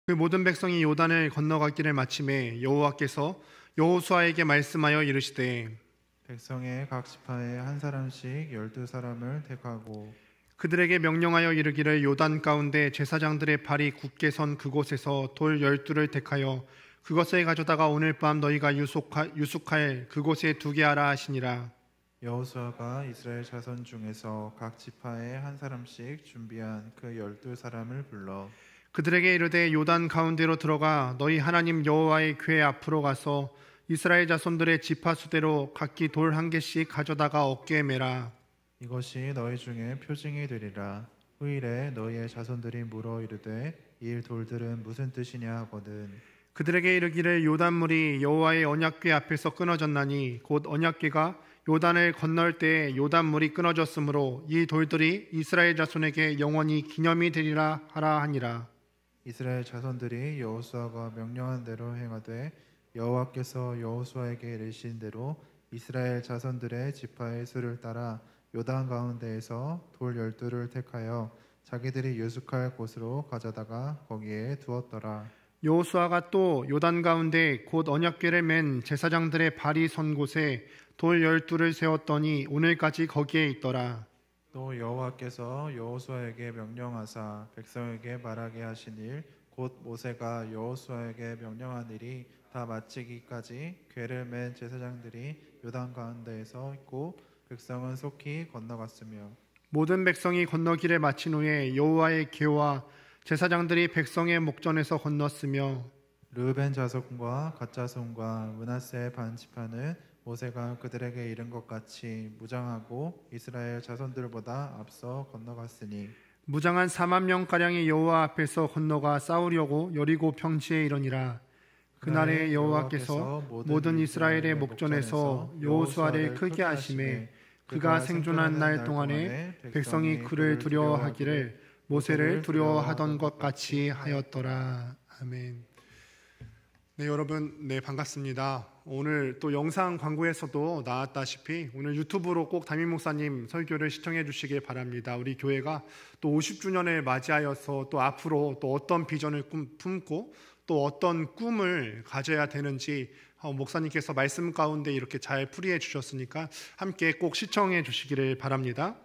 그 모든 백성이 요단을 건너가기를 마침에 여호와께서 여호수아에게 말씀하여 이르시되 백성의 각 지파에 한 사람씩 12사람을 택하고 그들에게 명령하여 이르기를 요단 가운데 제사장들의 발이 굳게 선 그곳에서 돌 12를 택하여 그것을 가져다가 오늘 밤 너희가 유숙할 그곳에 두게 하라 하시니라. 여호수아가 이스라엘 자손 중에서 각 지파에 한 사람씩 준비한 그 12사람을 불러 그들에게 이르되 요단 가운데로 들어가 너희 하나님 여호와의 궤 앞으로 가서 이스라엘 자손들의 지파 수대로 각기 돌 한 개씩 가져다가 어깨에 매라. 이것이 너희 중에 표징이 되리라. 후일에 너희의 자손들이 물어 이르되 이 돌들은 무슨 뜻이냐 하거든. 그들에게 이르기를 요단물이 여호와의 언약궤 앞에서 끊어졌나니 곧 언약궤가 요단을 건널 때에 요단물이 끊어졌으므로 이 돌들이 이스라엘 자손에게 영원히 기념이 되리라 하라 하니라. 이스라엘 자손들이 여호수아가 명령한 대로 행하되 여호와께서 여호수아에게 이르신 대로 이스라엘 자손들의 지파의 수를 따라 요단 가운데에서 돌 12를 택하여 자기들이 유숙할 곳으로 가져다가 거기에 두었더라. 여호수아가 또 요단 가운데 곧 언약궤를 맨 제사장들의 발이 선 곳에 돌 12를 세웠더니 오늘까지 거기에 있더라. 또 여호와께서 여호수아에게 명령하사 백성에게 말하게 하신 일 곧 모세가 여호수아에게 명령한 일이 다 마치기까지 궤를 맨 제사장들이 요단 가운데에서 있고 백성은 속히 건너갔으며 모든 백성이 건너기를 마친 후에 여호와의 궤와 제사장들이 백성의 목전에서 건넜으며 르우벤 자손과 갓 자손과 므낫세 반 지파는 모세가 그들에게 이른 것 같이 무장하고 이스라엘 자손들보다 앞서 건너갔으니 무장한 4만 명가량이 여호와 앞에서 건너가 싸우려고 여리고 평지에 이르니라. 그날에 여호와께서 모든 이스라엘의 목전에서 여호수아를 크게 하심에 그가 생존한 날 동안에 백성이 그를 두려워하기를 모세를 두려워하던 것 같이 하였더라. 아멘. 네, 여러분, 반갑습니다. 오늘 또 영상 광고에서도 나왔다시피 오늘 유튜브로 꼭 담임 목사님 설교를 시청해 주시길 바랍니다. 우리 교회가 또 50주년을 맞이하여서 또 앞으로 또 어떤 비전을 품고 또 어떤 꿈을 가져야 되는지 목사님께서 말씀 가운데 이렇게 잘 풀이해 주셨으니까 함께 꼭 시청해 주시기를 바랍니다.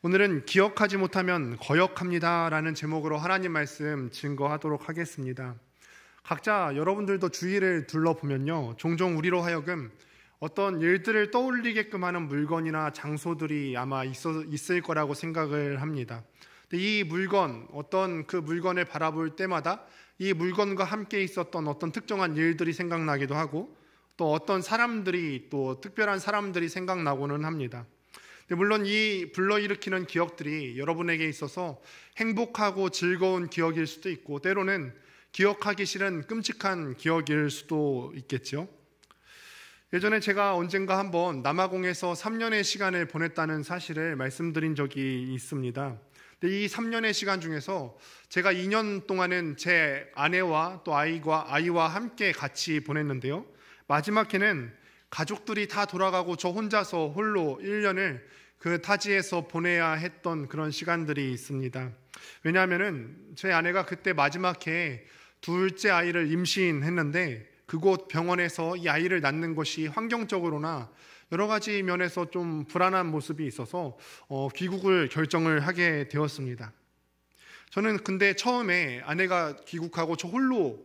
오늘은 기억하지 못하면 거역합니다 라는 제목으로 하나님 말씀 증거하도록 하겠습니다. 각자 여러분들도 주위를 둘러보면요, 종종 우리로 하여금 어떤 일들을 떠올리게끔 하는 물건이나 장소들이 아마 있을 거라고 생각을 합니다. 근데 이 물건, 어떤 그 물건을 바라볼 때마다 이 물건과 함께 있었던 어떤 특정한 일들이 생각나기도 하고 또 어떤 사람들이, 또 특별한 사람들이 생각나고는 합니다. 물론 이 불러일으키는 기억들이 여러분에게 있어서 행복하고 즐거운 기억일 수도 있고 때로는 기억하기 싫은 끔찍한 기억일 수도 있겠죠. 예전에 제가 언젠가 한번 남아공에서 3년의 시간을 보냈다는 사실을 말씀드린 적이 있습니다. 근데 이 3년의 시간 중에서 제가 2년 동안은 제 아내와 또 아이와 함께 같이 보냈는데요, 마지막 해는 가족들이 다 돌아가고 저 혼자서 홀로 1년을 그 타지에서 보내야 했던 그런 시간들이 있습니다. 왜냐하면 제 아내가 그때 마지막 해에 둘째 아이를 임신했는데 그곳 병원에서 이 아이를 낳는 것이 환경적으로나 여러 가지 면에서 좀 불안한 모습이 있어서 귀국을 결정을 하게 되었습니다. 저는 근데 처음에 아내가 귀국하고 저 홀로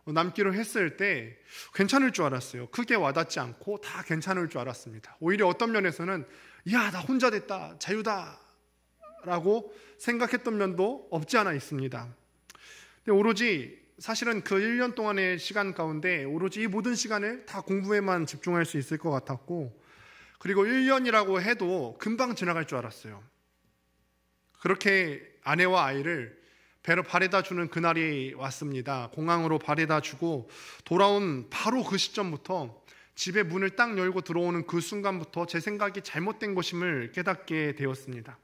남기로 했을 때 괜찮을 줄 알았어요. 크게 와닿지 않고 다 괜찮을 줄 알았습니다. 오히려 어떤 면에서는 야, 나 혼자 됐다, 자유다 라고 생각했던 면도 없지 않아 있습니다. 근데 오로지 사실은 그 1년 동안의 시간 가운데 오로지 이 모든 시간을 다 공부에만 집중할 수 있을 것 같았고, 그리고 1년이라고 해도 금방 지나갈 줄 알았어요. 그렇게 아내와 아이를 배로 바래다 주는 그날이 왔습니다. 공항으로 바래다 주고 돌아온 바로 그 시점부터, 집의 문을 딱 열고 들어오는 그 순간부터 제 생각이 잘못된 것임을 깨닫게 되었습니다.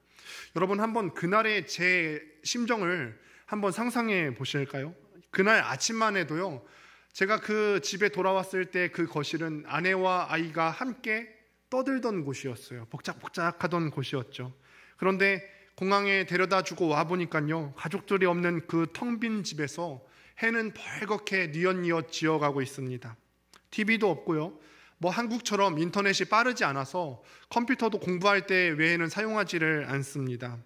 여러분, 한번 그날의 제 심정을 한번 상상해 보실까요? 그날 아침만 해도요, 제가 그 집에 돌아왔을 때 그 거실은 아내와 아이가 함께 떠들던 곳이었어요. 복작복작하던 곳이었죠. 그런데 공항에 데려다 주고 와보니까요, 가족들이 없는 그 텅 빈 집에서 해는 벌겋게 뉘엿뉘엿 지어가고 있습니다. TV도 없고요. 한국처럼 인터넷이 빠르지 않아서 컴퓨터도 공부할 때 외에는 사용하지를 않습니다.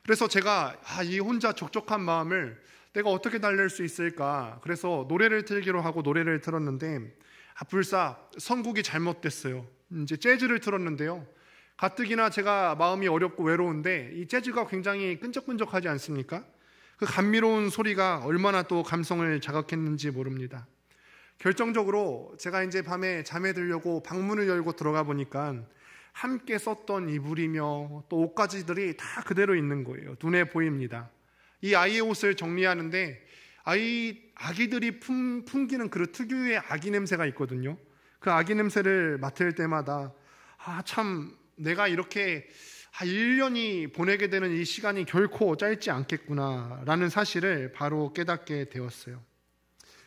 그래서 제가 이 혼자 적적한 마음을 내가 어떻게 달랠 수 있을까? 그래서 노래를 틀기로 하고 노래를 틀었는데 불사 선곡이 잘못됐어요. 이제 재즈를 틀었는데요. 가뜩이나 제가 마음이 어렵고 외로운데 이 재즈가 굉장히 끈적끈적하지 않습니까? 그 감미로운 소리가 얼마나 또 감성을 자극했는지 모릅니다. 결정적으로 제가 이제 밤에 잠에 들려고 방문을 열고 들어가 보니까 함께 썼던 이불이며 또 옷가지들이 다 그대로 있는 거예요. 눈에 보입니다. 이 아이의 옷을 정리하는데 아기들이 풍기는 그 특유의 아기 냄새가 있거든요. 그 아기 냄새를 맡을 때마다 참 내가 이렇게 1년이 보내게 되는 이 시간이 결코 짧지 않겠구나라는 사실을 바로 깨닫게 되었어요.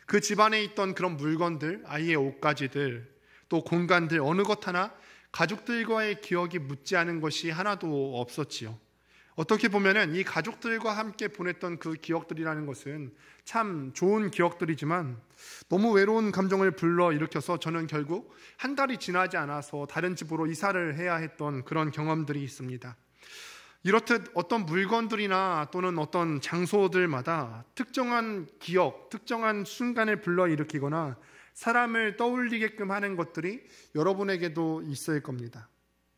그 집안에 있던 그런 물건들, 아이의 옷가지들, 또 공간들 어느 것 하나 가족들과의 기억이 묻지 않은 것이 하나도 없었지요. 어떻게 보면은 이 가족들과 함께 보냈던 그 기억들이라는 것은 참 좋은 기억들이지만 너무 외로운 감정을 불러일으켜서 저는 결국 한 달이 지나지 않아서 다른 집으로 이사를 해야 했던 그런 경험들이 있습니다. 이렇듯 어떤 물건들이나 또는 어떤 장소들마다 특정한 기억, 특정한 순간을 불러일으키거나 사람을 떠올리게끔 하는 것들이 여러분에게도 있을 겁니다.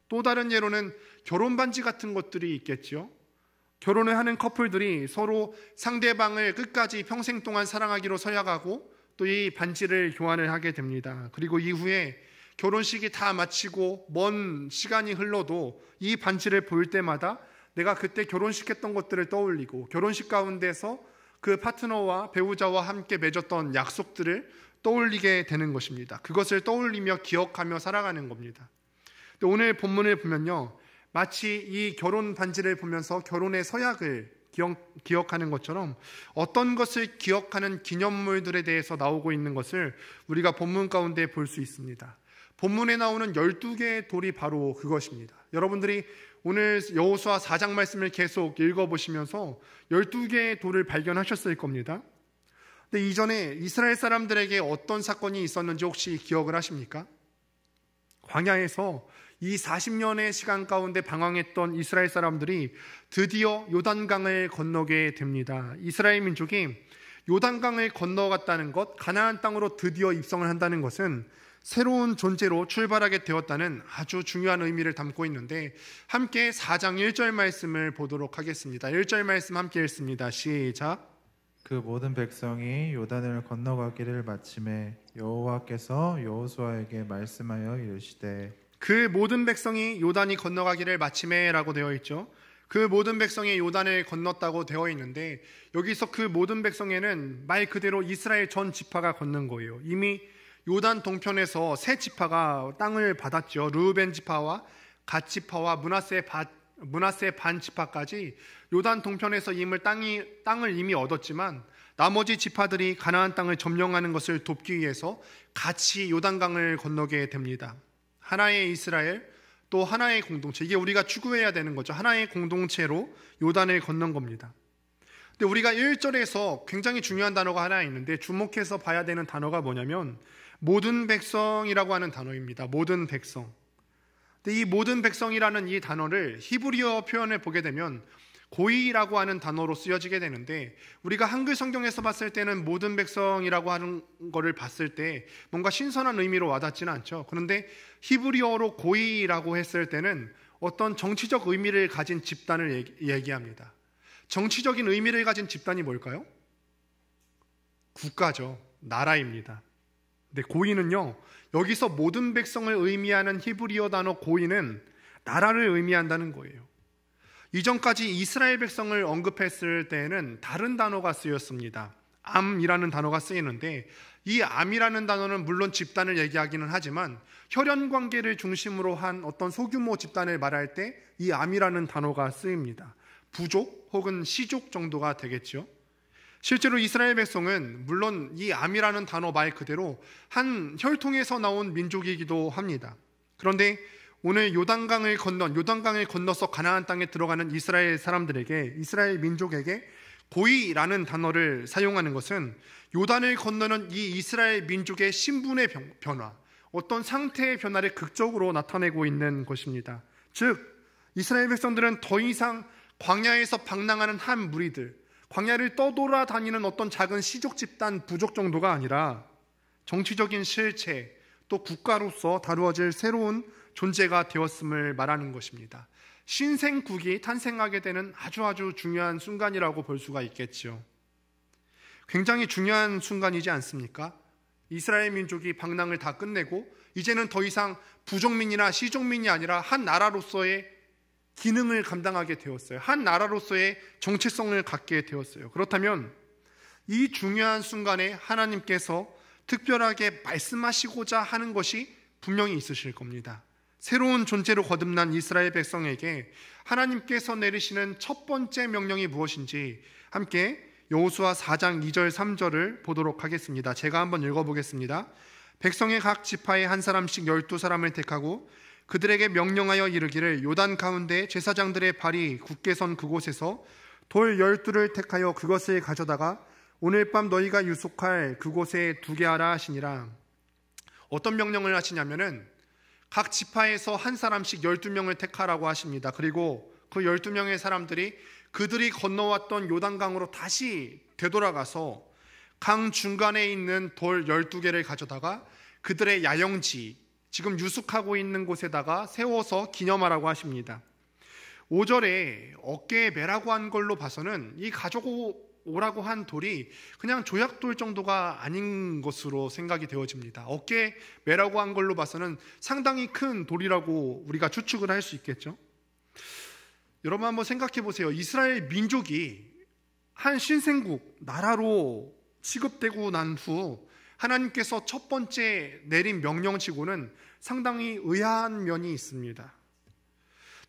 또 다른 예로는 결혼 반지 같은 것들이 있겠죠. 결혼을 하는 커플들이 서로 상대방을 끝까지 평생 동안 사랑하기로 서약하고 또 이 반지를 교환을 하게 됩니다. 그리고 이후에 결혼식이 다 마치고 먼 시간이 흘러도 이 반지를 볼 때마다 내가 그때 결혼식했던 것들을 떠올리고 결혼식 가운데서 그 파트너와 배우자와 함께 맺었던 약속들을 떠올리게 되는 것입니다. 그것을 떠올리며 기억하며 살아가는 겁니다. 오늘 본문을 보면요, 마치 이 결혼 반지를 보면서 결혼의 서약을 기억하는 것처럼 어떤 것을 기억하는 기념물들에 대해서 나오고 있는 것을 우리가 본문 가운데 볼 수 있습니다. 본문에 나오는 12개의 돌이 바로 그것입니다. 여러분들이 오늘 여호수아 4장 말씀을 계속 읽어보시면서 12개의 돌을 발견하셨을 겁니다. 근데 이전에 이스라엘 사람들에게 어떤 사건이 있었는지 혹시 기억을 하십니까? 광야에서 이 40년의 시간 가운데 방황했던 이스라엘 사람들이 드디어 요단강을 건너게 됩니다. 이스라엘 민족이 요단강을 건너갔다는 것, 가나안 땅으로 드디어 입성을 한다는 것은 새로운 존재로 출발하게 되었다는 아주 중요한 의미를 담고 있는데 함께 4장 1절 말씀을 보도록 하겠습니다. 1절 말씀 함께 읽습니다. 시작. 그 모든 백성이 요단을 건너가기를 마침에 여호와께서 여호수아에게 말씀하여 이르시되, 그 모든 백성이 요단이 건너가기를 마침에라고 되어 있죠. 그 모든 백성이 요단을 건넜다고 되어 있는데 여기서 그 모든 백성에는 말 그대로 이스라엘 전 지파가 건넌 거예요. 이미 요단 동편에서 세 지파가 땅을 받았죠. 르우벤 지파와 갓 지파와 므낫세 반 지파까지 요단 동편에서 땅을 이미 얻었지만 나머지 지파들이 가나안 땅을 점령하는 것을 돕기 위해서 같이 요단강을 건너게 됩니다. 하나의 이스라엘, 또 하나의 공동체, 이게 우리가 추구해야 되는 거죠. 하나의 공동체로 요단을 건넌 겁니다. 근데 우리가 1절에서 굉장히 중요한 단어가 하나 있는데 주목해서 봐야 되는 단어가 뭐냐면 모든 백성이라고 하는 단어입니다. 모든 백성. 근데 이 모든 백성이라는 이 단어를 히브리어 표현을 보게 되면 고이라고 하는 단어로 쓰여지게 되는데 우리가 한글 성경에서 봤을 때는 모든 백성이라고 하는 거를 봤을 때 뭔가 신선한 의미로 와닿지는 않죠. 그런데 히브리어로 고이라고 했을 때는 어떤 정치적 의미를 가진 집단을 얘기합니다. 정치적인 의미를 가진 집단이 뭘까요? 국가죠. 나라입니다. 근데 고이는요, 여기서 모든 백성을 의미하는 히브리어 단어 고이는 나라를 의미한다는 거예요. 이전까지 이스라엘 백성을 언급했을 때에는 다른 단어가 쓰였습니다. 암이라는 단어가 쓰이는데 이 암이라는 단어는 물론 집단을 얘기하기는 하지만 혈연 관계를 중심으로 한 어떤 소규모 집단을 말할 때 이 암이라는 단어가 쓰입니다. 부족 혹은 시족 정도가 되겠죠. 실제로 이스라엘 백성은 물론 이 암이라는 단어 말 그대로 한 혈통에서 나온 민족이기도 합니다. 그런데 오늘 요단강을 건너서 가나안 땅에 들어가는 이스라엘 사람들에게, 이스라엘 민족에게 고의라는 단어를 사용하는 것은 요단을 건너는 이 이스라엘 민족의 신분의 변화, 어떤 상태의 변화를 극적으로 나타내고 있는 것입니다. 즉 이스라엘 백성들은 더 이상 광야에서 방랑하는 한 무리들, 광야를 떠돌아다니는 어떤 작은 시족 집단 부족 정도가 아니라 정치적인 실체, 또 국가로서 다루어질 새로운 존재가 되었음을 말하는 것입니다. 신생국이 탄생하게 되는 아주 중요한 순간이라고 볼 수가 있겠죠. 굉장히 중요한 순간이지 않습니까? 이스라엘 민족이 방랑을 다 끝내고 이제는 더 이상 부족민이나 시족민이 아니라 한 나라로서의 기능을 감당하게 되었어요. 한 나라로서의 정체성을 갖게 되었어요. 그렇다면 이 중요한 순간에 하나님께서 특별하게 말씀하시고자 하는 것이 분명히 있으실 겁니다. 새로운 존재로 거듭난 이스라엘 백성에게 하나님께서 내리시는 첫 번째 명령이 무엇인지 함께 여호수아 4장 2절 3절을 보도록 하겠습니다. 제가 한번 읽어보겠습니다. 백성의 각 지파에 한 사람씩 12사람을 택하고 그들에게 명령하여 이르기를 요단 가운데 제사장들의 발이 굳게 선 그곳에서 돌 12를 택하여 그것을 가져다가 오늘 밤 너희가 유숙할 그곳에 두게 하라 하시니라. 어떤 명령을 하시냐면은 각 지파에서 한 사람씩 12명을 택하라고 하십니다. 그리고 그 12명의 사람들이 그들이 건너왔던 요단강으로 다시 되돌아가서 강 중간에 있는 돌 12개를 가져다가 그들의 야영지, 지금 유숙하고 있는 곳에다가 세워서 기념하라고 하십니다. 5절에 어깨에 매라고 한 걸로 봐서는 이 가져오라고 한 돌이 그냥 조약돌 정도가 아닌 것으로 생각이 되어집니다. 어깨에 매라고 한 걸로 봐서는 상당히 큰 돌이라고 우리가 추측을 할 수 있겠죠. 여러분 한번 생각해 보세요. 이스라엘 민족이 한 신생국, 나라로 취급되고 난 후 하나님께서 첫 번째 내린 명령치고는 상당히 의아한 면이 있습니다.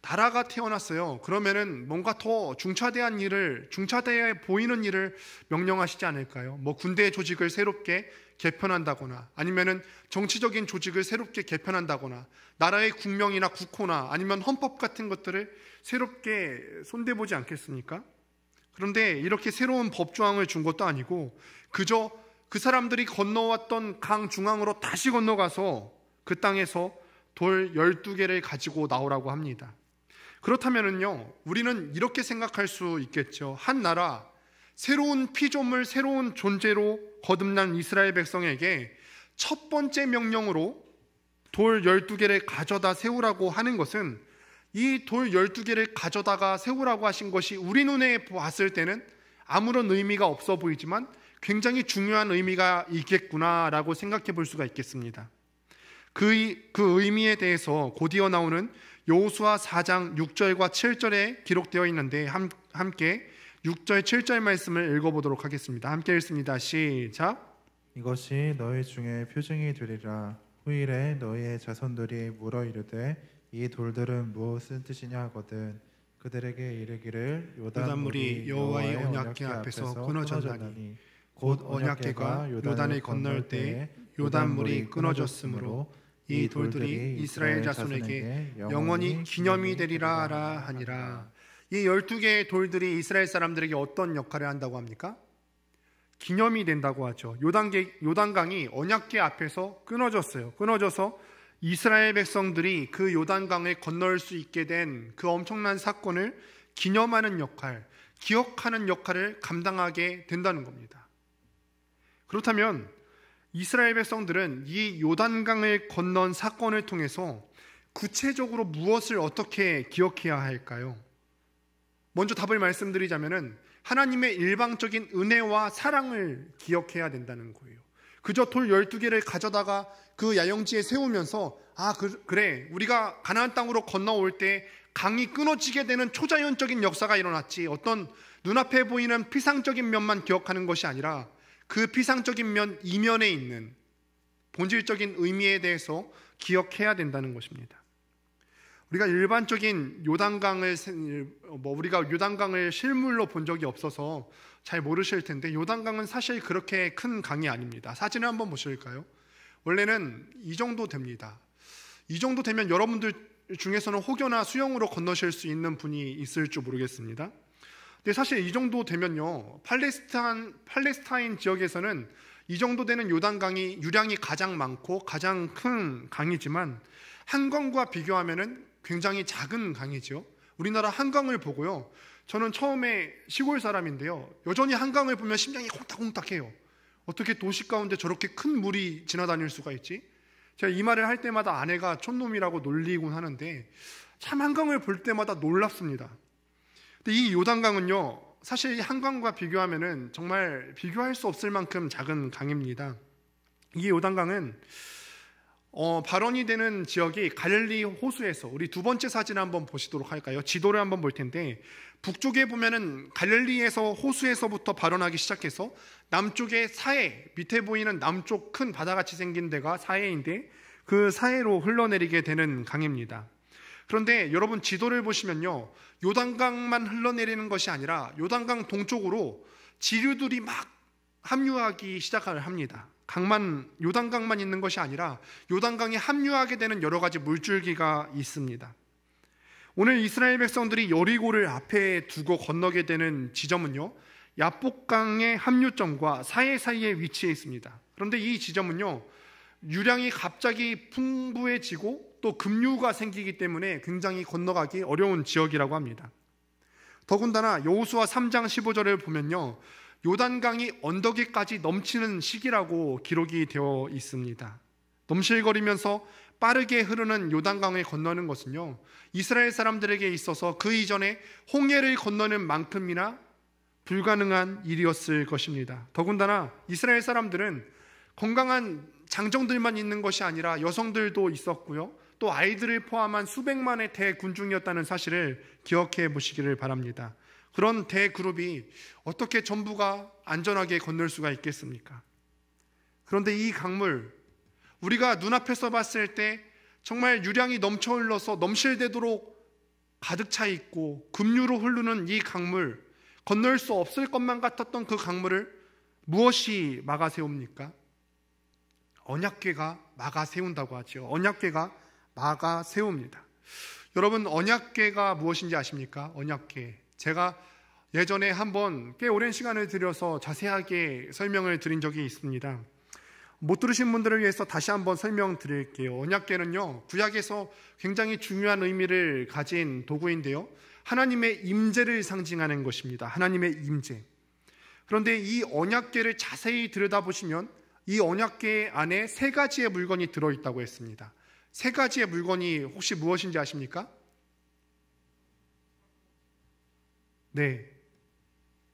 나라가 태어났어요. 그러면은 뭔가 더 중차대한 일을, 중차대해 보이는 일을 명령하시지 않을까요? 뭐 군대 조직을 새롭게 개편한다거나 아니면은 정치적인 조직을 새롭게 개편한다거나 나라의 국명이나 국호나 아니면 헌법 같은 것들을 새롭게 손대보지 않겠습니까? 그런데 이렇게 새로운 법조항을 준 것도 아니고 그저 그 사람들이 건너왔던 강 중앙으로 다시 건너가서 그 땅에서 돌 12개를 가지고 나오라고 합니다. 그렇다면은요, 우리는 이렇게 생각할 수 있겠죠. 한 나라, 새로운 피조물, 새로운 존재로 거듭난 이스라엘 백성에게 첫 번째 명령으로 돌 12개를 가져다 세우라고 하는 것은 이 돌 12개를 가져다가 세우라고 하신 것이 우리 눈에 봤을 때는 아무런 의미가 없어 보이지만 굉장히 중요한 의미가 있겠구나라고 생각해 볼 수가 있겠습니다. 그 의미에 대해서 곧이어 나오는 여호수아 4장 6절과 7절에 기록되어 있는데 함께 6절 7절 말씀을 읽어보도록 하겠습니다. 함께 읽습니다. 시작. 이것이 너희 중에 표징이 되리라. 후일에 너희의 자손들이 물어 이르되 이 돌들은 무엇을 뜻이냐 하거든 그들에게 이르기를 요단물이 여호와의 언약궤 앞에서 끊어졌나니 곧 언약궤가 요단을 건널 때에 요단물이 끊어졌으므로 이 돌들이 이스라엘 자손에게 영원히 기념이 되리라 하니라. 이 12개의 돌들이 이스라엘 사람들에게 어떤 역할을 한다고 합니까? 기념이 된다고 하죠. 요단강이 언약궤 앞에서 끊어졌어요. 끊어져서 이스라엘 백성들이 그 요단강을 건널 수 있게 된 그 엄청난 사건을 기념하는 역할, 기억하는 역할을 감당하게 된다는 겁니다. 그렇다면 이스라엘 백성들은 이 요단강을 건넌 사건을 통해서 구체적으로 무엇을 어떻게 기억해야 할까요? 먼저 답을 말씀드리자면은 하나님의 일방적인 은혜와 사랑을 기억해야 된다는 거예요. 그저 돌 12개를 가져다가 그 야영지에 세우면서 그래 우리가 가나안 땅으로 건너올 때 강이 끊어지게 되는 초자연적인 역사가 일어났지 어떤 눈앞에 보이는 피상적인 면만 기억하는 것이 아니라 그 피상적인 면 이면에 있는 본질적인 의미에 대해서 기억해야 된다는 것입니다. 우리가 일반적인 우리가 요단강을 실물로 본 적이 없어서 잘 모르실 텐데 요단강은 사실 그렇게 큰 강이 아닙니다. 사진을 한번 보실까요? 원래는 이 정도 됩니다. 이 정도 되면 여러분들 중에서는 혹여나 수영으로 건너실 수 있는 분이 있을지 모르겠습니다. 근데 사실 이 정도 되면요, 팔레스타인 지역에서는 이 정도 되는 요단강이 유량이 가장 많고 가장 큰 강이지만 한강과 비교하면은 굉장히 작은 강이죠. 우리나라 한강을 보고요, 저는 처음에 시골 사람인데요, 여전히 한강을 보면 심장이 콩닥콩닥해요. 어떻게 도시 가운데 저렇게 큰 물이 지나다닐 수가 있지? 제가 이 말을 할 때마다 아내가 촌놈이라고 놀리곤 하는데 참 한강을 볼 때마다 놀랍습니다. 근데 이 요단강은요, 사실 이 한강과 비교하면은 정말 비교할 수 없을 만큼 작은 강입니다. 이 요단강은 발원이 되는 지역이 갈릴리 호수에서, 우리 두 번째 사진 한번 보시도록 할까요? 지도를 한번 볼 텐데 북쪽에 보면은 갈릴리에서 호수에서부터 발원하기 시작해서 남쪽에 사해, 밑에 보이는 남쪽 큰 바다같이 생긴 데가 사해인데 그 사해로 흘러내리게 되는 강입니다. 그런데 여러분 지도를 보시면요, 요단강만 흘러내리는 것이 아니라 요단강 동쪽으로 지류들이 막 합류하기 시작을 합니다. 요단강만 있는 것이 아니라 요단강에 합류하게 되는 여러 가지 물줄기가 있습니다. 오늘 이스라엘 백성들이 여리고를 앞에 두고 건너게 되는 지점은요, 야복강의 합류점과 사해 사이에 위치해 있습니다. 그런데 이 지점은요, 유량이 갑자기 풍부해지고 또 급류가 생기기 때문에 굉장히 건너가기 어려운 지역이라고 합니다. 더군다나 여호수아 3장 15절을 보면요, 요단강이 언덕에까지 넘치는 시기라고 기록이 되어 있습니다. 넘실거리면서 빠르게 흐르는 요단강을 건너는 것은요, 이스라엘 사람들에게 있어서 그 이전에 홍해를 건너는 만큼이나 불가능한 일이었을 것입니다. 더군다나 이스라엘 사람들은 건강한 장정들만 있는 것이 아니라 여성들도 있었고요, 또 아이들을 포함한 수백만의 대군중이었다는 사실을 기억해 보시기를 바랍니다. 그런 대그룹이 어떻게 전부가 안전하게 건널 수가 있겠습니까? 그런데 이 강물, 우리가 눈앞에서 봤을 때 정말 유량이 넘쳐 흘러서 넘실대도록 가득 차 있고 급류로 흐르는 이 강물, 건널 수 없을 것만 같았던 그 강물을 무엇이 막아세웁니까? 언약궤가 막아세운다고 하죠. 언약궤가 막아세웁니다. 여러분, 언약궤가 무엇인지 아십니까? 언약궤. 제가 예전에 한번 꽤 오랜 시간을 들여서 자세하게 설명을 드린 적이 있습니다. 못 들으신 분들을 위해서 다시 한번 설명드릴게요. 언약궤는요, 구약에서 굉장히 중요한 의미를 가진 도구인데요, 하나님의 임재를 상징하는 것입니다. 하나님의 임재. 그런데 이 언약궤를 자세히 들여다보시면 이 언약궤 안에 세 가지의 물건이 들어있다고 했습니다. 세 가지의 물건이 혹시 무엇인지 아십니까? 네,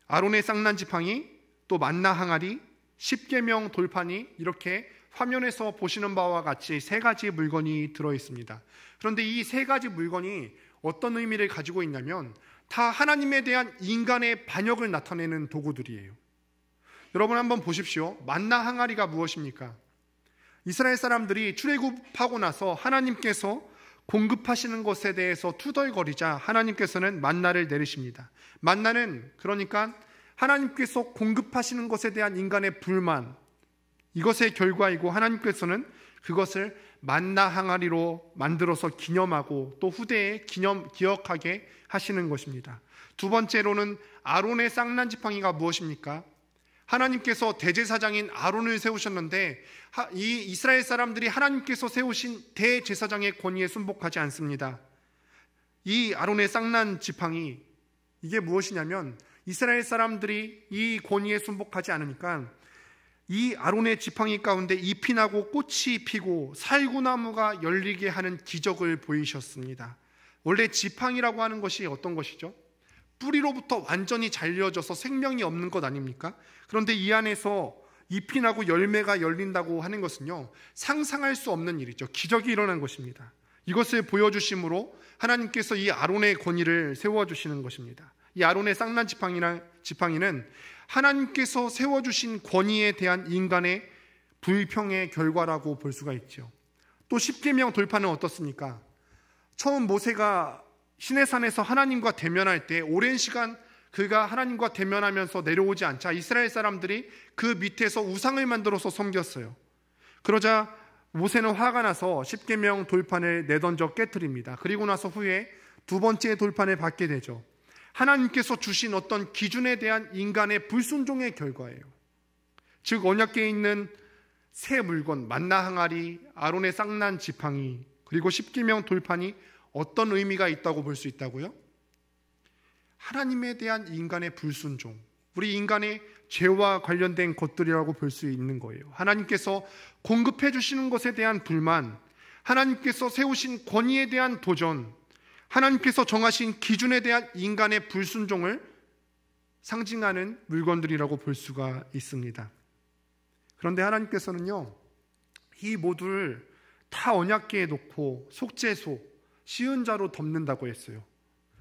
아론의 쌍난 지팡이, 또 만나 항아리, 십계명 돌판이, 이렇게 화면에서 보시는 바와 같이 세 가지 물건이 들어있습니다. 그런데 이 세 가지 물건이 어떤 의미를 가지고 있냐면 다 하나님에 대한 인간의 반역을 나타내는 도구들이에요. 여러분 한번 보십시오. 만나 항아리가 무엇입니까? 이스라엘 사람들이 출애굽하고 나서 하나님께서 공급하시는 것에 대해서 투덜거리자 하나님께서는 만나를 내리십니다. 만나는 그러니까 하나님께서 공급하시는 것에 대한 인간의 불만, 이것의 결과이고 하나님께서는 그것을 만나 항아리로 만들어서 기념하고 또 후대에 기억하게 하시는 것입니다. 두 번째로는 아론의 쌍난 지팡이가 무엇입니까? 하나님께서 대제사장인 아론을 세우셨는데 이 이스라엘 사람들이 하나님께서 세우신 대제사장의 권위에 순복하지 않습니다. 이 아론의 쌍난 지팡이, 이게 무엇이냐면 이스라엘 사람들이 이 권위에 순복하지 않으니까 이 아론의 지팡이 가운데 잎이 나고 꽃이 피고 살구나무가 열리게 하는 기적을 보이셨습니다. 원래 지팡이라고 하는 것이 어떤 것이죠? 뿌리로부터 완전히 잘려져서 생명이 없는 것 아닙니까? 그런데 이 안에서 잎이 나고 열매가 열린다고 하는 것은요, 상상할 수 없는 일이죠. 기적이 일어난 것입니다. 이것을 보여주심으로 하나님께서 이 아론의 권위를 세워주시는 것입니다. 이 아론의 쌍난 지팡이는 하나님께서 세워주신 권위에 대한 인간의 불평의 결과라고 볼 수가 있죠. 또 십계명 돌판은 어떻습니까? 처음 모세가 시내산에서 하나님과 대면할 때 오랜 시간 그가 하나님과 대면하면서 내려오지 않자 이스라엘 사람들이 그 밑에서 우상을 만들어서 섬겼어요. 그러자 모세는 화가 나서 십계명 돌판을 내던져 깨뜨립니다. 그리고 나서 후에 두 번째 돌판을 받게 되죠. 하나님께서 주신 어떤 기준에 대한 인간의 불순종의 결과예요. 즉 언약궤에 있는 새 물건 만나 항아리, 아론의 쌍난 지팡이, 그리고 십계명 돌판이 어떤 의미가 있다고 볼 수 있다고요? 하나님에 대한 인간의 불순종, 우리 인간의 죄와 관련된 것들이라고 볼 수 있는 거예요. 하나님께서 공급해 주시는 것에 대한 불만, 하나님께서 세우신 권위에 대한 도전, 하나님께서 정하신 기준에 대한 인간의 불순종을 상징하는 물건들이라고 볼 수가 있습니다. 그런데 하나님께서는요, 이 모두를 다 언약궤에 놓고 속죄소, 시은자로 덮는다고 했어요.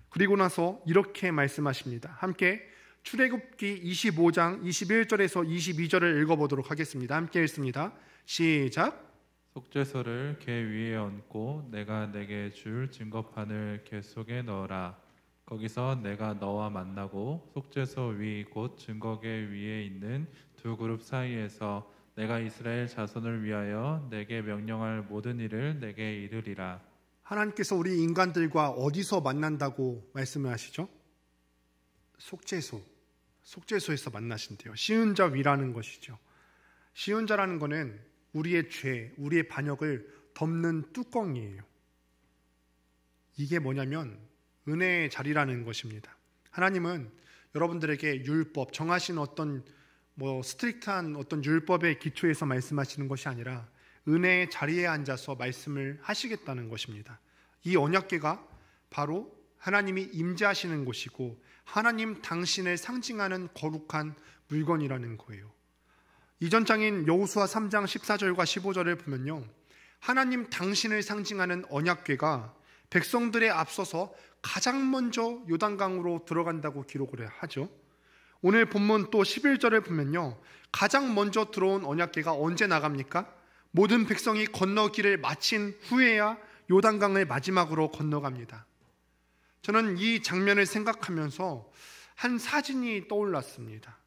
그리고 나서 이렇게 말씀하십니다. 함께 출애굽기 25장 21절에서 22절을 읽어보도록 하겠습니다. 함께 읽습니다. 시작. 속죄소를 궤 위에 얹고 내가 내게 줄 증거판을 궤 속에 넣어라. 거기서 내가 너와 만나고 속죄소 위 곧 증거궤 위에 있는 두 그룹 사이에서 내가 이스라엘 자손을 위하여 내게 명령할 모든 일을 내게 이르리라. 하나님께서 우리 인간들과 어디서 만난다고 말씀을 하시죠? 속죄소에서 만나신대요. 시은자 위라는 것이죠. 시은자라는 것은 우리의 죄, 우리의 반역을 덮는 뚜껑이에요. 이게 뭐냐면 은혜의 자리라는 것입니다. 하나님은 여러분들에게 율법, 정하신 어떤 스트릭트한 어떤 율법의 기초에서 말씀하시는 것이 아니라 은혜의 자리에 앉아서 말씀을 하시겠다는 것입니다. 이 언약궤가 바로 하나님이 임재하시는 곳이고 하나님 당신을 상징하는 거룩한 물건이라는 거예요. 이전 장인 여호수아 3장 14절과 15절을 보면요, 하나님 당신을 상징하는 언약궤가 백성들에 앞서서 가장 먼저 요단강으로 들어간다고 기록을 하죠. 오늘 본문 또 11절을 보면요, 가장 먼저 들어온 언약궤가 언제 나갑니까? 모든 백성이 건너기를 마친 후에야 요단강을 마지막으로 건너갑니다. 저는 이 장면을 생각하면서 한 사진이 떠올랐습니다.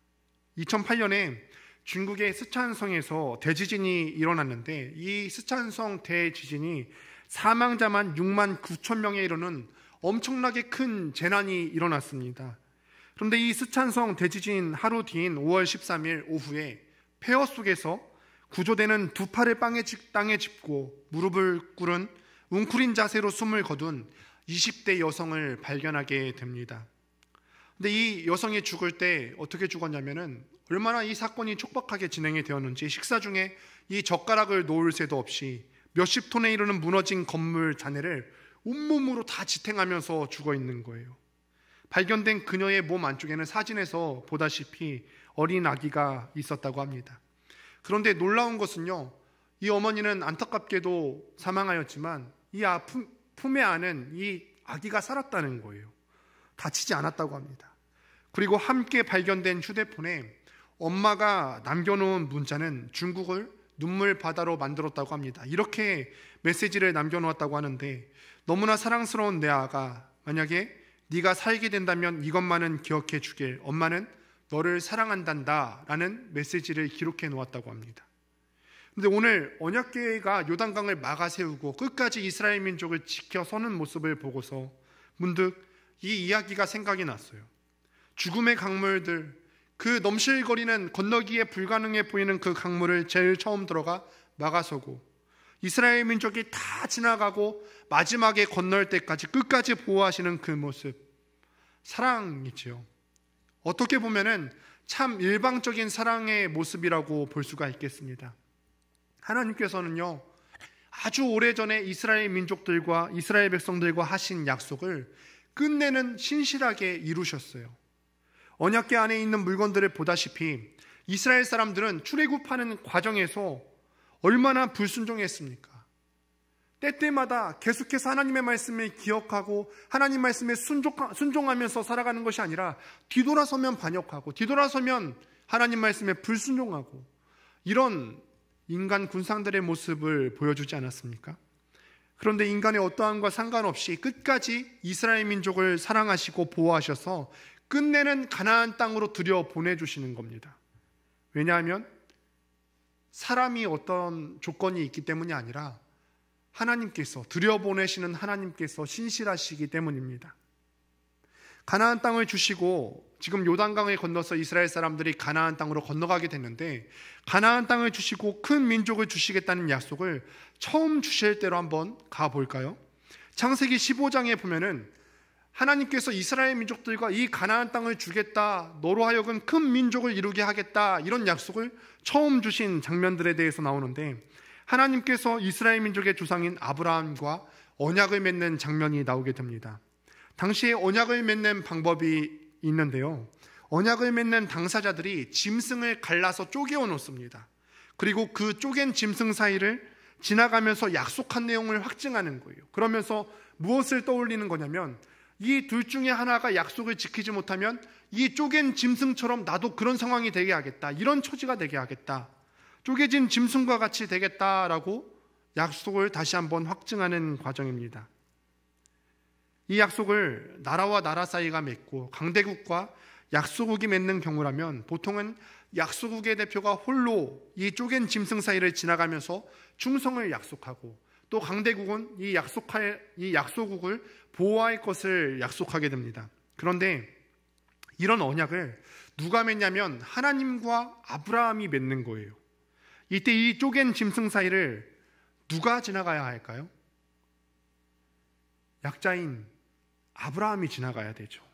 2008년에 중국의 스촨성에서 대지진이 일어났는데 이 스촨성 대지진이 사망자만 6만 9천 명에 이르는 엄청나게 큰 재난이 일어났습니다. 그런데 이 스촨성 대지진 하루 뒤인 5월 13일 오후에 폐허 속에서 구조대는 두 팔을 땅에 짚고 무릎을 꿇은 웅크린 자세로 숨을 거둔 20대 여성을 발견하게 됩니다. 근데 이 여성이 죽을 때 어떻게 죽었냐면은 얼마나 이 사건이 촉박하게 진행이 되었는지 식사 중에 이 젓가락을 놓을 새도 없이 몇십 톤에 이르는 무너진 건물 잔해를 온몸으로 다 지탱하면서 죽어 있는 거예요. 발견된 그녀의 몸 안쪽에는 사진에서 보다시피 어린 아기가 있었다고 합니다. 그런데 놀라운 것은요, 이 어머니는 안타깝게도 사망하였지만 이 품에 안은 이 아기가 살았다는 거예요. 다치지 않았다고 합니다. 그리고 함께 발견된 휴대폰에 엄마가 남겨놓은 문자는 중국을 눈물 바다로 만들었다고 합니다. 이렇게 메시지를 남겨놓았다고 하는데, 너무나 사랑스러운 내 아가, 만약에 네가 살게 된다면 이것만은 기억해 주길, 엄마는 너를 사랑한단다 라는 메시지를 기록해 놓았다고 합니다. 그런데 오늘 언약궤가 요단강을 막아 세우고 끝까지 이스라엘 민족을 지켜서는 모습을 보고서 문득 이 이야기가 생각이 났어요. 죽음의 강물들, 그 넘실거리는 건너기에 불가능해 보이는 그 강물을 제일 처음 들어가 막아서고 이스라엘 민족이 다 지나가고 마지막에 건널 때까지 끝까지 보호하시는 그 모습, 사랑이지요. 어떻게 보면은 참 일방적인 사랑의 모습이라고 볼 수가 있겠습니다. 하나님께서는요, 아주 오래전에 이스라엘 민족들과 이스라엘 백성들과 하신 약속을 끝내는 신실하게 이루셨어요. 언약궤 안에 있는 물건들을 보다시피 이스라엘 사람들은 출애굽하는 과정에서 얼마나 불순종했습니까? 때때마다 계속해서 하나님의 말씀을 기억하고 하나님 말씀에 순종하면서 살아가는 것이 아니라 뒤돌아서면 반역하고 뒤돌아서면 하나님 말씀에 불순종하고, 이런 인간 군상들의 모습을 보여주지 않았습니까? 그런데 인간의 어떠함과 상관없이 끝까지 이스라엘 민족을 사랑하시고 보호하셔서 끝내는 가나안 땅으로 들여보내주시는 겁니다. 왜냐하면 사람이 어떤 조건이 있기 때문이 아니라 하나님께서, 들여보내시는 하나님께서 신실하시기 때문입니다. 가나안 땅을 주시고 지금 요단강을 건너서 이스라엘 사람들이 가나안 땅으로 건너가게 됐는데, 가나안 땅을 주시고 큰 민족을 주시겠다는 약속을 처음 주실 때로 한번 가볼까요? 창세기 15장에 보면은 하나님께서 이스라엘 민족들과 이 가나안 땅을 주겠다, 너로 하여금 큰 민족을 이루게 하겠다, 이런 약속을 처음 주신 장면들에 대해서 나오는데, 하나님께서 이스라엘 민족의 조상인 아브라함과 언약을 맺는 장면이 나오게 됩니다. 당시에 언약을 맺는 방법이 있는데요, 언약을 맺는 당사자들이 짐승을 갈라서 쪼개어 놓습니다. 그리고 그 쪼갠 짐승 사이를 지나가면서 약속한 내용을 확증하는 거예요. 그러면서 무엇을 떠올리는 거냐면, 이 둘 중에 하나가 약속을 지키지 못하면 이 쪼갠 짐승처럼 나도 그런 상황이 되게 하겠다, 이런 처지가 되게 하겠다, 쪼개진 짐승과 같이 되겠다라고 약속을 다시 한번 확증하는 과정입니다. 이 약속을 나라와 나라 사이가 맺고 강대국과 약소국이 맺는 경우라면 보통은 약소국의 대표가 홀로 이 쪼갠 짐승 사이를 지나가면서 충성을 약속하고, 또 강대국은 이 약소국을 보호할 것을 약속하게 됩니다. 그런데 이런 언약을 누가 맺냐면 하나님과 아브라함이 맺는 거예요. 이때 이 쪼갠 짐승 사이를 누가 지나가야 할까요? 약자인 아브라함이 지나가야 되죠.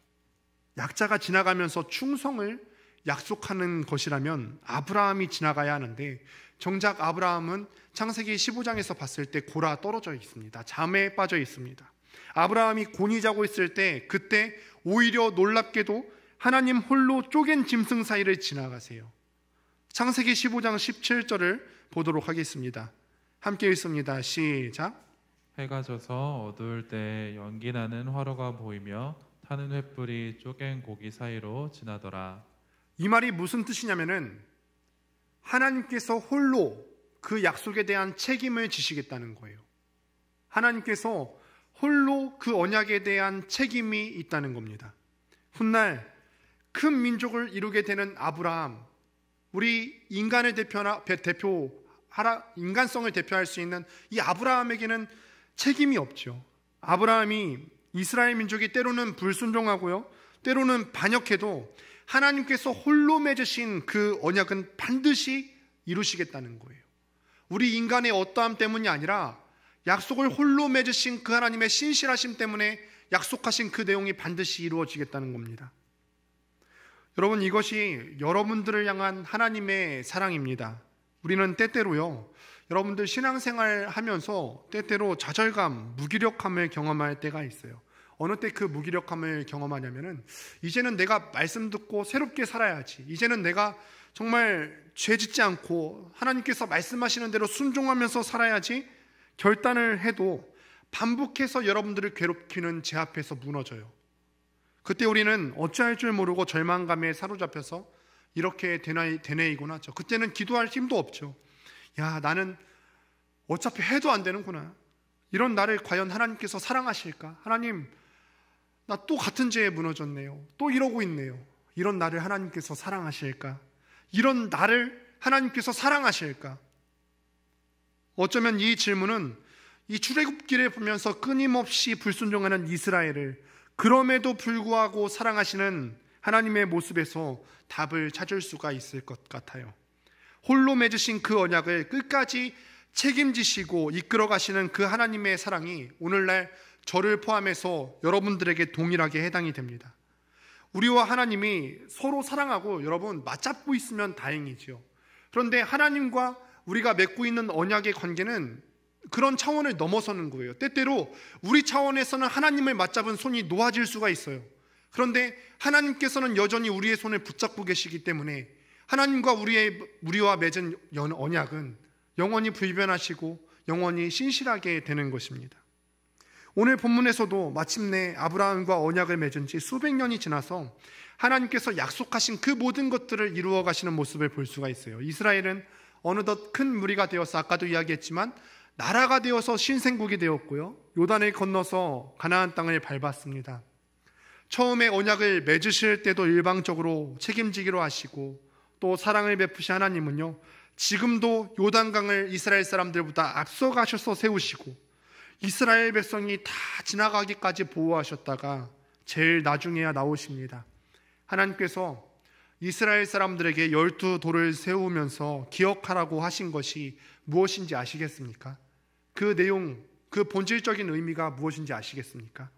약자가 지나가면서 충성을 약속하는 것이라면 아브라함이 지나가야 하는데, 정작 아브라함은 창세기 15장에서 봤을 때 골아 떨어져 있습니다. 잠에 빠져 있습니다. 아브라함이 곤히 자고 있을 때, 그때 오히려 놀랍게도 하나님 홀로 쪼갠 짐승 사이를 지나가세요. 창세기 15장 17절을 보도록 하겠습니다. 함께 읽습니다. 시작. 해가 져서 어두울 때 연기나는 화로가 보이며 타는 횃불이 쪼갠 고기 사이로 지나더라. 이 말이 무슨 뜻이냐면은 하나님께서 홀로 그 약속에 대한 책임을 지시겠다는 거예요. 하나님께서 홀로 그 언약에 대한 책임이 있다는 겁니다. 훗날 큰 민족을 이루게 되는 아브라함, 우리 인간성을 대표할 수 있는 이 아브라함에게는 책임이 없죠. 아브라함이 이스라엘 민족이 때로는 불순종하고요, 때로는 반역해도 하나님께서 홀로 맺으신 그 언약은 반드시 이루시겠다는 거예요. 우리 인간의 어떠함 때문이 아니라 약속을 홀로 맺으신 그 하나님의 신실하심 때문에 약속하신 그 내용이 반드시 이루어지겠다는 겁니다. 여러분, 이것이 여러분들을 향한 하나님의 사랑입니다. 우리는 때때로요, 여러분들 신앙생활 하면서 때때로 좌절감, 무기력함을 경험할 때가 있어요. 어느 때 그 무기력함을 경험하냐면은, 이제는 내가 말씀 듣고 새롭게 살아야지, 이제는 내가 정말 죄 짓지 않고 하나님께서 말씀하시는 대로 순종하면서 살아야지 결단을 해도 반복해서 여러분들을 괴롭히는 제 앞에서 무너져요. 그때 우리는 어찌할 줄 모르고 절망감에 사로잡혀서 이렇게 되뇌이곤 하죠. 그때는 기도할 힘도 없죠. 야, 나는 어차피 해도 안 되는구나. 이런 나를 과연 하나님께서 사랑하실까? 하나님, 나 또 같은 죄에 무너졌네요. 또 이러고 있네요. 이런 나를 하나님께서 사랑하실까? 이런 나를 하나님께서 사랑하실까? 어쩌면 이 질문은 이 출애굽기를 보면서 끊임없이 불순종하는 이스라엘을 그럼에도 불구하고 사랑하시는 하나님의 모습에서 답을 찾을 수가 있을 것 같아요. 홀로 맺으신 그 언약을 끝까지 책임지시고 이끌어 가시는 그 하나님의 사랑이 오늘날 저를 포함해서 여러분들에게 동일하게 해당이 됩니다. 우리와 하나님이 서로 사랑하고 여러분 맞잡고 있으면 다행이지요. 그런데 하나님과 우리가 맺고 있는 언약의 관계는 그런 차원을 넘어서는 거예요. 때때로 우리 차원에서는 하나님을 맞잡은 손이 놓아질 수가 있어요. 그런데 하나님께서는 여전히 우리의 손을 붙잡고 계시기 때문에 하나님과 우리와 맺은 언약은 영원히 불변하시고 영원히 신실하게 되는 것입니다. 오늘 본문에서도 마침내 아브라함과 언약을 맺은 지 수백 년이 지나서 하나님께서 약속하신 그 모든 것들을 이루어 가시는 모습을 볼 수가 있어요. 이스라엘은 어느덧 큰 무리가 되어서 아까도 이야기했지만 나라가 되어서 신생국이 되었고요, 요단을 건너서 가나안 땅을 밟았습니다. 처음에 언약을 맺으실 때도 일방적으로 책임지기로 하시고 또 사랑을 베푸신 하나님은요, 지금도 요단강을 이스라엘 사람들보다 앞서가셔서 세우시고 이스라엘 백성이 다 지나가기까지 보호하셨다가 제일 나중에야 나오십니다. 하나님께서 이스라엘 사람들에게 12돌을 세우면서 기억하라고 하신 것이 무엇인지 아시겠습니까? 그 내용, 그 본질적인 의미가 무엇인지 아시겠습니까?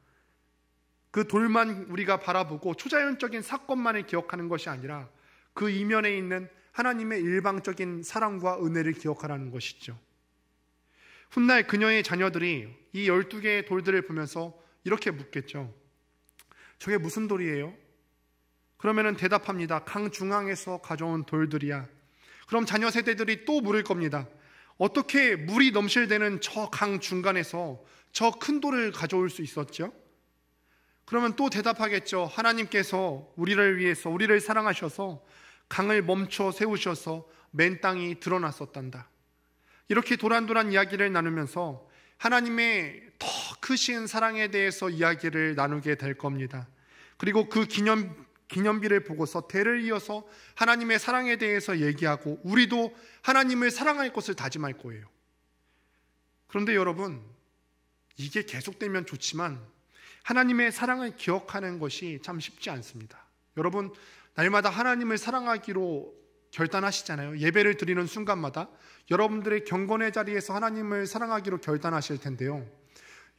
그 돌만 우리가 바라보고 초자연적인 사건만을 기억하는 것이 아니라 그 이면에 있는 하나님의 일방적인 사랑과 은혜를 기억하라는 것이죠. 훗날 그녀의 자녀들이 이 12개의 돌들을 보면서 이렇게 묻겠죠. 저게 무슨 돌이에요? 그러면은 대답합니다. 강 중앙에서 가져온 돌들이야. 그럼 자녀 세대들이 또 물을 겁니다. 어떻게 물이 넘실대는 저 강 중간에서 저 큰 돌을 가져올 수 있었죠? 그러면 또 대답하겠죠. 하나님께서 우리를 위해서, 우리를 사랑하셔서 강을 멈춰 세우셔서 맨 땅이 드러났었단다. 이렇게 도란도란 이야기를 나누면서 하나님의 더 크신 사랑에 대해서 이야기를 나누게 될 겁니다. 그리고 그 기념비를 보고서 대를 이어서 하나님의 사랑에 대해서 얘기하고 우리도 하나님을 사랑할 것을 다짐할 거예요. 그런데 여러분, 이게 계속되면 좋지만 하나님의 사랑을 기억하는 것이 참 쉽지 않습니다. 여러분, 날마다 하나님을 사랑하기로 결단하시잖아요. 예배를 드리는 순간마다 여러분들의 경건의 자리에서 하나님을 사랑하기로 결단하실 텐데요.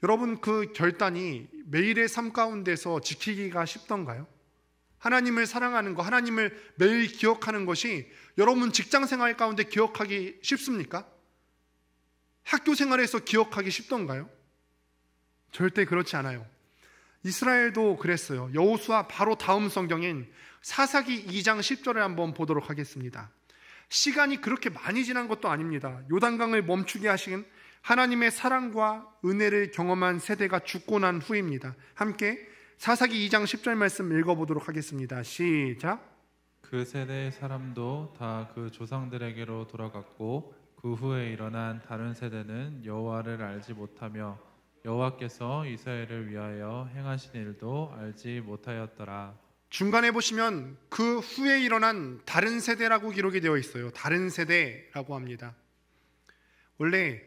여러분, 그 결단이 매일의 삶 가운데서 지키기가 쉽던가요? 하나님을 사랑하는 것, 하나님을 매일 기억하는 것이 여러분 직장 생활 가운데 기억하기 쉽습니까? 학교 생활에서 기억하기 쉽던가요? 절대 그렇지 않아요. 이스라엘도 그랬어요. 여호수아 바로 다음 성경인 사사기 2장 10절을 한번 보도록 하겠습니다. 시간이 그렇게 많이 지난 것도 아닙니다. 요단강을 멈추게 하신 하나님의 사랑과 은혜를 경험한 세대가 죽고 난 후입니다. 함께 사사기 2장 10절 말씀 읽어보도록 하겠습니다. 시작. 그 세대의 사람도 다 그 조상들에게로 돌아갔고 그 후에 일어난 다른 세대는 여호와를 알지 못하며 여호와께서 이스라엘을 위하여 행하신 일도 알지 못하였더라. 중간에 보시면 그 후에 일어난 다른 세대라고 기록이 되어 있어요. 다른 세대라고 합니다. 원래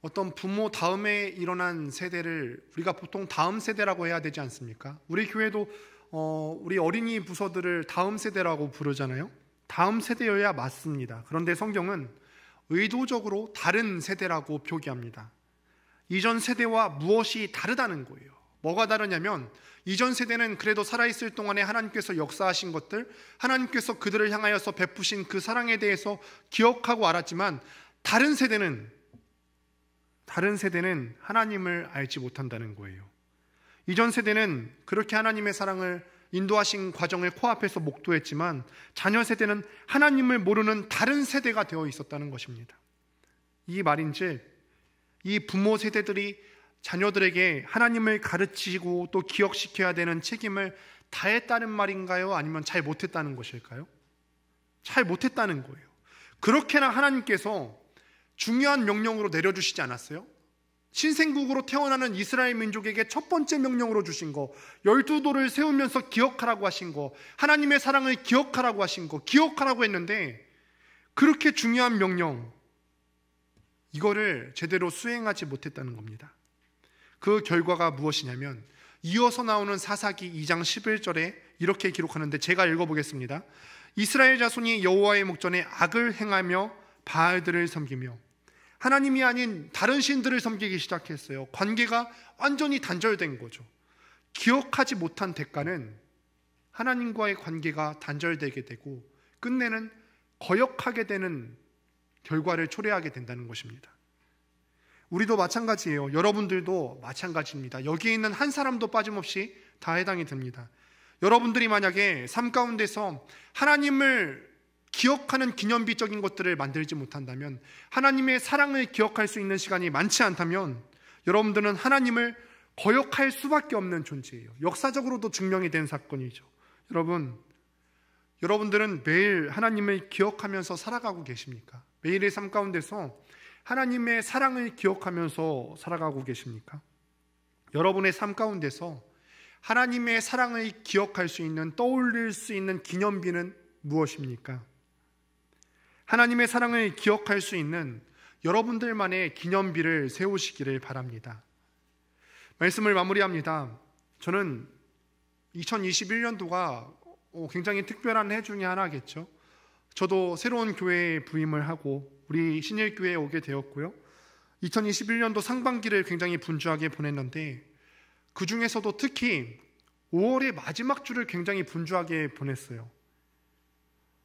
어떤 부모 다음에 일어난 세대를 우리가 보통 다음 세대라고 해야 되지 않습니까? 우리 교회도 우리 어린이 부서들을 다음 세대라고 부르잖아요. 다음 세대여야 맞습니다. 그런데 성경은 의도적으로 다른 세대라고 표기합니다. 이전 세대와 무엇이 다르다는 거예요. 뭐가 다르냐면 이전 세대는 그래도 살아있을 동안에 하나님께서 역사하신 것들, 하나님께서 그들을 향하여서 베푸신 그 사랑에 대해서 기억하고 알았지만 다른 세대는 하나님을 알지 못한다는 거예요. 이전 세대는 그렇게 하나님의 사랑을 인도하신 과정을 코앞에서 목도했지만 자녀 세대는 하나님을 모르는 다른 세대가 되어 있었다는 것입니다. 이 말인즉 이 부모 세대들이 자녀들에게 하나님을 가르치고 또 기억시켜야 되는 책임을 다했다는 말인가요? 아니면 잘 못했다는 것일까요? 잘 못했다는 거예요. 그렇게나 하나님께서 중요한 명령으로 내려주시지 않았어요? 신생국으로 태어나는 이스라엘 민족에게 첫 번째 명령으로 주신 거, 12돌을 세우면서 기억하라고 하신 거, 하나님의 사랑을 기억하라고 하신 거, 기억하라고 했는데 그렇게 중요한 명령, 이거를 제대로 수행하지 못했다는 겁니다. 그 결과가 무엇이냐면 이어서 나오는 사사기 2장 11절에 이렇게 기록하는데 제가 읽어보겠습니다. 이스라엘 자손이 여호와의 목전에 악을 행하며 바알들을 섬기며 하나님이 아닌 다른 신들을 섬기기 시작했어요. 관계가 완전히 단절된 거죠. 기억하지 못한 대가는 하나님과의 관계가 단절되게 되고 끝내는 거역하게 되는 결과를 초래하게 된다는 것입니다. 우리도 마찬가지예요. 여러분들도 마찬가지입니다. 여기에 있는 한 사람도 빠짐없이 다 해당이 됩니다. 여러분들이 만약에 삶 가운데서 하나님을 기억하는 기념비적인 것들을 만들지 못한다면, 하나님의 사랑을 기억할 수 있는 시간이 많지 않다면 여러분들은 하나님을 거역할 수밖에 없는 존재예요. 역사적으로도 증명이 된 사건이죠. 여러분들은 매일 하나님을 기억하면서 살아가고 계십니까? 매일의 삶 가운데서 하나님의 사랑을 기억하면서 살아가고 계십니까? 여러분의 삶 가운데서 하나님의 사랑을 기억할 수 있는, 떠올릴 수 있는 기념비는 무엇입니까? 하나님의 사랑을 기억할 수 있는 여러분들만의 기념비를 세우시기를 바랍니다. 말씀을 마무리합니다. 저는 2021년도가 굉장히 특별한 해 중에 하나겠죠. 저도 새로운 교회에 부임을 하고 우리 신일교회에 오게 되었고요. 2021년도 상반기를 굉장히 분주하게 보냈는데 그 중에서도 특히 5월의 마지막 주를 굉장히 분주하게 보냈어요.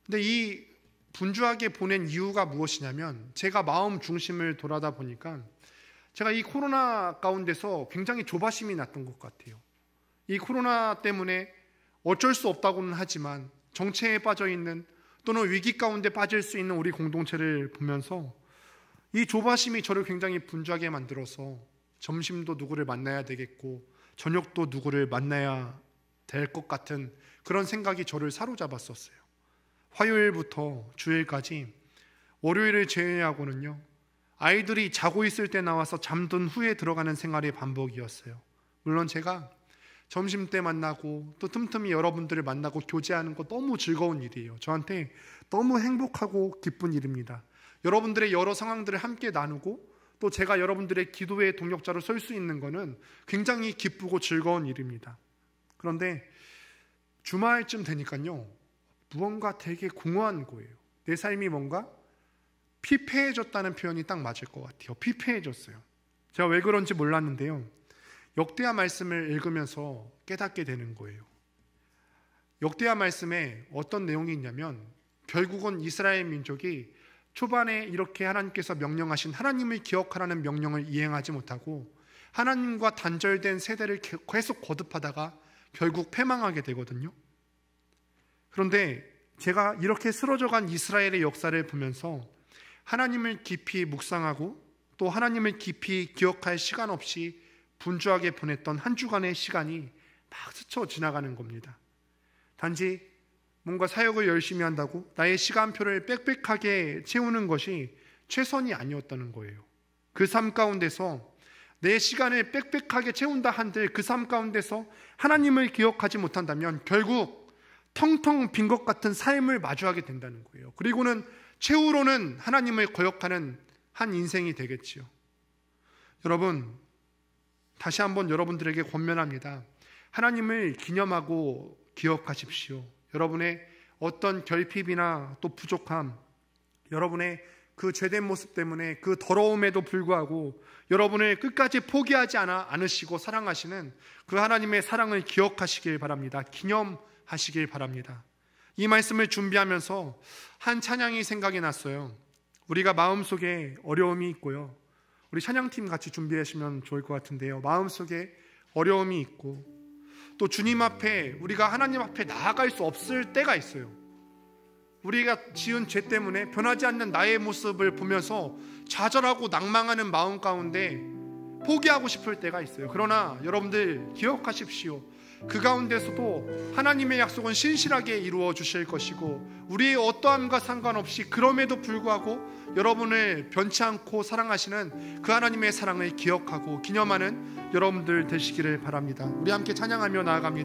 근데 이 분주하게 보낸 이유가 무엇이냐면 제가 마음 중심을 돌아다 보니까 제가 이 코로나 가운데서 굉장히 조바심이 났던 것 같아요. 이 코로나 때문에 어쩔 수 없다고는 하지만 정체에 빠져 있는 또는 위기 가운데 빠질 수 있는 우리 공동체를 보면서 이 조바심이 저를 굉장히 분주하게 만들어서 점심도 누구를 만나야 되겠고 저녁도 누구를 만나야 될 것 같은 그런 생각이 저를 사로잡았었어요. 화요일부터 주일까지 월요일을 제외하고는요, 아이들이 자고 있을 때 나와서 잠든 후에 들어가는 생활의 반복이었어요. 물론 제가 점심때 만나고 또 틈틈이 여러분들을 만나고 교제하는 거 너무 즐거운 일이에요. 저한테 너무 행복하고 기쁜 일입니다. 여러분들의 여러 상황들을 함께 나누고 또 제가 여러분들의 기도의 동역자로 설 수 있는 거는 굉장히 기쁘고 즐거운 일입니다. 그런데 주말쯤 되니까요, 무언가 되게 공허한 거예요. 내 삶이 뭔가 피폐해졌다는 표현이 딱 맞을 것 같아요. 피폐해졌어요. 제가 왜 그런지 몰랐는데요, 역대하 말씀을 읽으면서 깨닫게 되는 거예요. 역대하 말씀에 어떤 내용이 있냐면 결국은 이스라엘 민족이 초반에 이렇게 하나님께서 명령하신 하나님을 기억하라는 명령을 이행하지 못하고 하나님과 단절된 세대를 계속 거듭하다가 결국 패망하게 되거든요. 그런데 제가 이렇게 쓰러져간 이스라엘의 역사를 보면서 하나님을 깊이 묵상하고 또 하나님을 깊이 기억할 시간 없이 분주하게 보냈던 한 주간의 시간이 막 스쳐 지나가는 겁니다. 단지 뭔가 사역을 열심히 한다고 나의 시간표를 빽빽하게 채우는 것이 최선이 아니었다는 거예요. 그 삶 가운데서 내 시간을 빽빽하게 채운다 한들 그 삶 가운데서 하나님을 기억하지 못한다면 결국 텅텅 빈 것 같은 삶을 마주하게 된다는 거예요. 그리고는 최후로는 하나님을 거역하는 한 인생이 되겠지요. 여러분, 다시 한번 여러분들에게 권면합니다. 하나님을 기념하고 기억하십시오. 여러분의 어떤 결핍이나 또 부족함, 여러분의 그 죄된 모습 때문에 그 더러움에도 불구하고 여러분을 끝까지 포기하지 않으시고 사랑하시는 그 하나님의 사랑을 기억하시길 바랍니다. 기념하시길 바랍니다. 이 말씀을 준비하면서 한 찬양이 생각이 났어요. 우리가 마음속에 어려움이 있고요, 우리 찬양팀 같이 준비하시면 좋을 것 같은데요, 마음속에 어려움이 있고 또 주님 앞에 우리가 하나님 앞에 나아갈 수 없을 때가 있어요. 우리가 지은 죄 때문에 변하지 않는 나의 모습을 보면서 좌절하고 낭망하는 마음 가운데 포기하고 싶을 때가 있어요. 그러나 여러분들 기억하십시오. 그 가운데서도 하나님의 약속은 신실하게 이루어 주실 것이고 우리의 어떠함과 상관없이 그럼에도 불구하고 여러분을 변치 않고 사랑하시는 그 하나님의 사랑을 기억하고 기념하는 여러분들 되시기를 바랍니다. 우리 함께 찬양하며 나아갑니다.